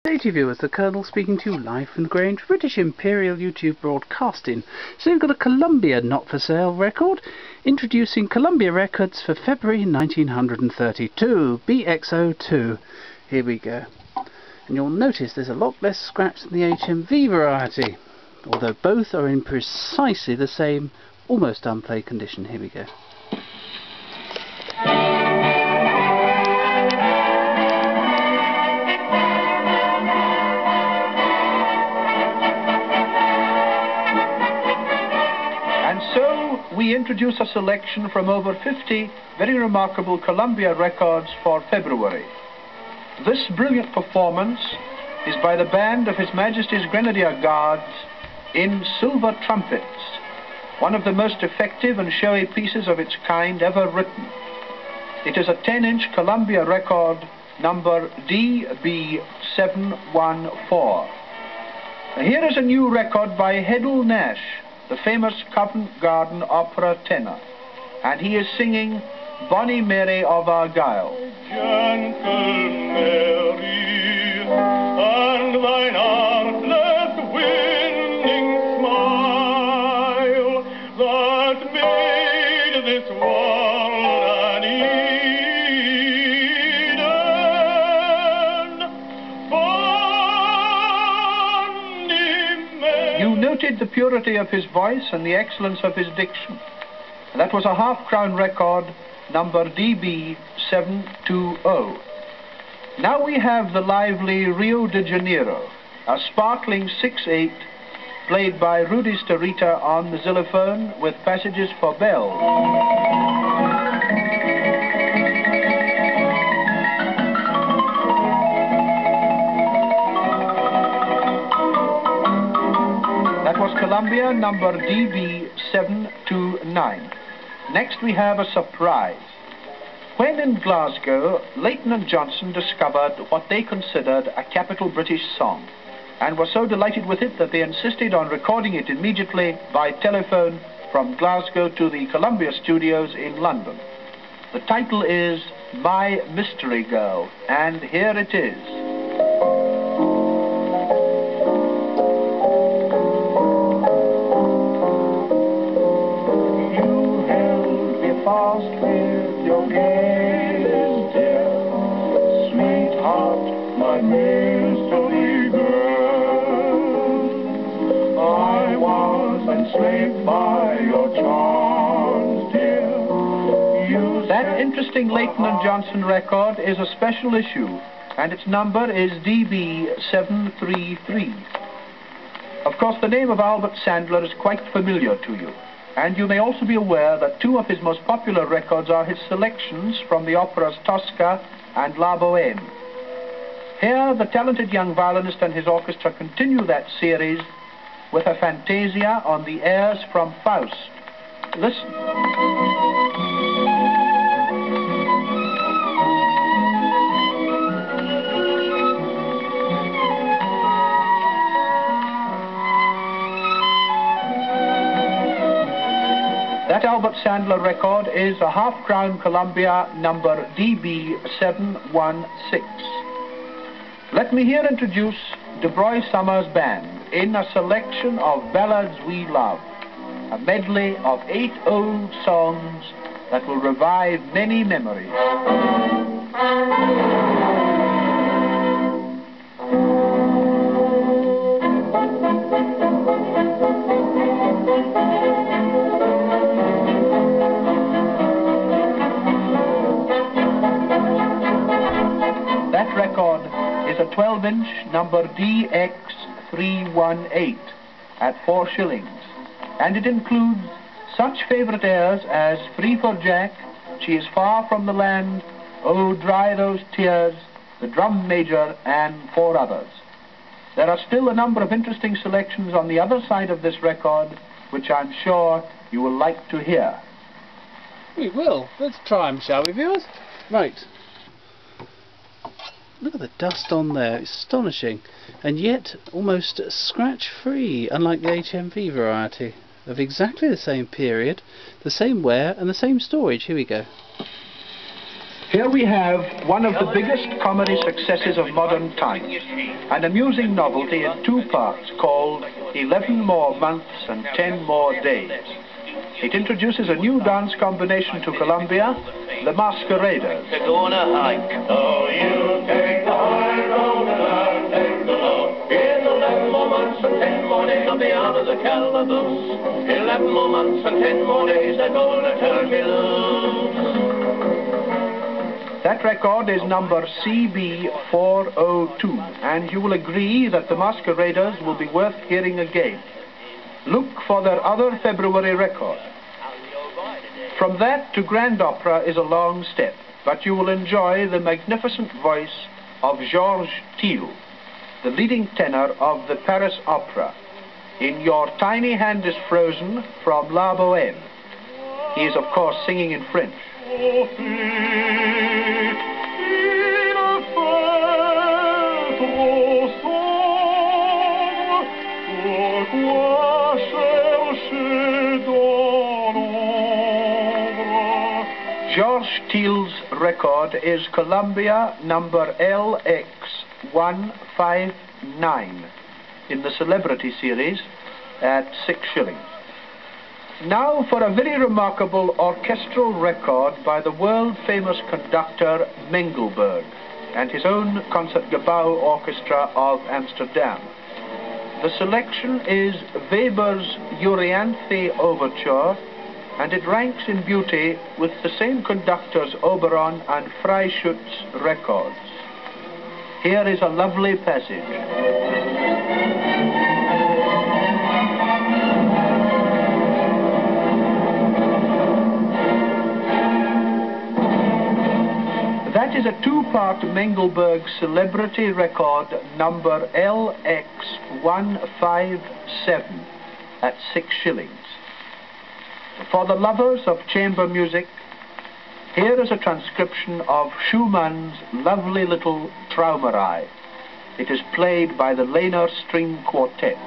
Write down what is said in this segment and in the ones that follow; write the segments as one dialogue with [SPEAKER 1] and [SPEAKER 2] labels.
[SPEAKER 1] Hey to viewers, the Colonel speaking to you live from the Grange, British Imperial YouTube Broadcasting. So we've got a Columbia not-for-sale record, introducing Columbia Records for February 1932, BXO 2. Here we go. And you'll notice there's a lot less scratch than the HMV variety, although both are in precisely the same, almost unplayed condition. Here we go.
[SPEAKER 2] We introduce a selection from over 50 very remarkable Columbia records for February. This brilliant performance is by the band of His Majesty's Grenadier Guards in silver trumpets, one of the most effective and showy pieces of its kind ever written. It is a 10-inch Columbia record, number DB714. Here is a new record by Heddle Nash, the famous Covent Garden opera tenor, and he is singing Bonnie Mary of Argyle.
[SPEAKER 3] Gentle Mary, and thine artless winning smile, that made this world an Eden. Bonnie Mary.
[SPEAKER 2] You noted the purity of his voice and the excellence of his diction. That was a half-crown record, number DB720. Now we have the lively Rio de Janeiro, a sparkling 6/8, played by Rudy Starita on the xylophone with passages for bells. That was Columbia number DB729. Next we have a surprise. When in Glasgow, Leighton and Johnson discovered what they considered a capital British song, and were so delighted with it that they insisted on recording it immediately by telephone from Glasgow to the Columbia Studios in London. The title is My Mystery Girl, and here it is.
[SPEAKER 3] Fast with your gaze, dear sweetheart, my mystery girl. I was enslaved by your charms, dear.
[SPEAKER 2] That interesting Leighton and Johnson record is a special issue, and its number is DB733. Of course, the name of Albert Sandler is quite familiar to you. And you may also be aware that two of his most popular records are his selections from the operas Tosca and La Bohème. Here, the talented young violinist and his orchestra continue that series with a fantasia on the airs from Faust. Listen. That Albert Sandler record is a half-crown Columbia number DB716. Let me here introduce DuBrois Summers Band in a selection of ballads we love, a medley of 8 old songs that will revive many memories. That record is a 12-inch number DX318 at 4 shillings, and it includes such favourite airs as Free for Jack, She is Far from the Land, Oh Dry Those Tears, The Drum Major, and 4 others. There are still a number of interesting selections on the other side of this record, which I'm sure you will like to hear.
[SPEAKER 1] We will. Let's try them, shall we, viewers? Right. Look at the dust on there, it's astonishing, and yet almost scratch-free, unlike the HMV variety, of exactly the same period, the same wear and the same storage. Here we go.
[SPEAKER 2] Here we have one of the biggest comedy successes of modern times, an amusing novelty in two parts called 11 More Months and 10 More Days. It introduces a new dance combination to Columbia, the Masqueraders.
[SPEAKER 3] To go on a hike. Oh, you take the high road and I'll take the low. In 11 more months and 10 more days I'll be out of the calaboose. 11 more months and 10 more days they're going to turn me loose.
[SPEAKER 2] That record is number CB402, and you will agree that the Masqueraders will be worth hearing again. Look for their other February record. From that to Grand Opera is a long step, but you will enjoy the magnificent voice of Georges Thiel, the leading tenor of the Paris Opera, in Your Tiny Hand is Frozen from La Bohème. He is, of course, singing in French. Georges Thiel's record is Columbia number LX159 in the Celebrity series at 6 shillings. Now for a very remarkable orchestral record by the world-famous conductor Mengelberg and his own Concertgebouw Orchestra of Amsterdam. The selection is Weber's Euryanthe Overture, and it ranks in beauty with the same conductors Oberon and Freischütz's records. Here is a lovely passage. That is a two-part Mengelberg Celebrity record number LX157 at 6 shillings. For the lovers of chamber music, here is a transcription of Schumann's lovely little Traumerei. It is played by the Lehner String Quartet.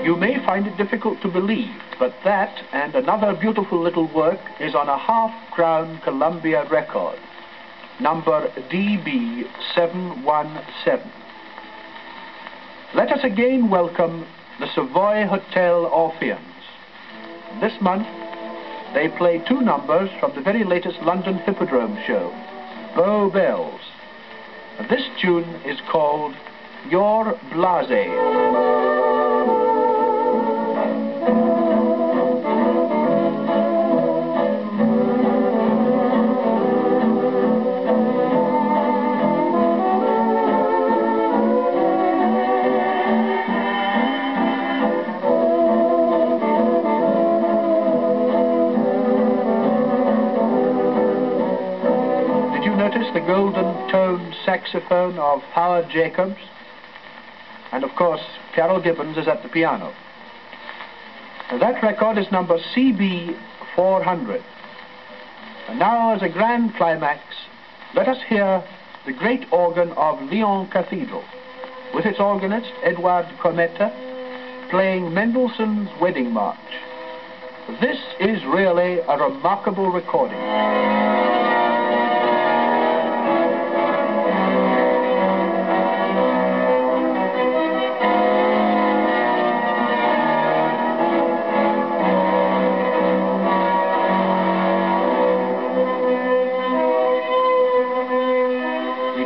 [SPEAKER 2] You may find it difficult to believe, but that and another beautiful little work is on a half-crown Columbia record, number DB717. Let us again welcome the Savoy Hotel Orpheans. This month, they play two numbers from the very latest London Hippodrome show, Bow Bells. And this tune is called You're Blasé. Notice the golden-toned saxophone of Howard Jacobs, and of course Carol Gibbons is at the piano. Now, that record is number CB400. And now, as a grand climax, let us hear the great organ of Lyon Cathedral, with its organist Edouard Cometa, playing Mendelssohn's Wedding March. This is really a remarkable recording.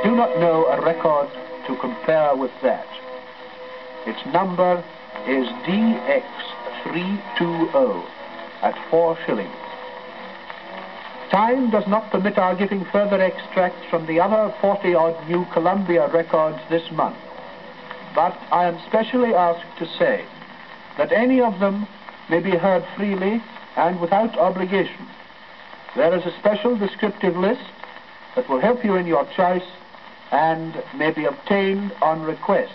[SPEAKER 2] Do not know a record to compare with that. Its number is DX320 at 4 shillings. Time does not permit our giving further extracts from the other 40-odd new Columbia records this month, but I am specially asked to say that any of them may be heard freely and without obligation. There is a special descriptive list that will help you in your choice and may be obtained on request.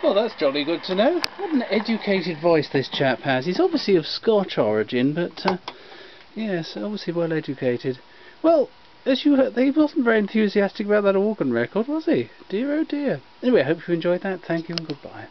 [SPEAKER 1] Well, that's jolly good to know. What an educated voice this chap has. He's obviously of Scotch origin, but yes, obviously well educated. Well, as you heard, he wasn't very enthusiastic about that organ record, was he? Dear oh dear. Anyway, I hope you enjoyed that. Thank you and goodbye.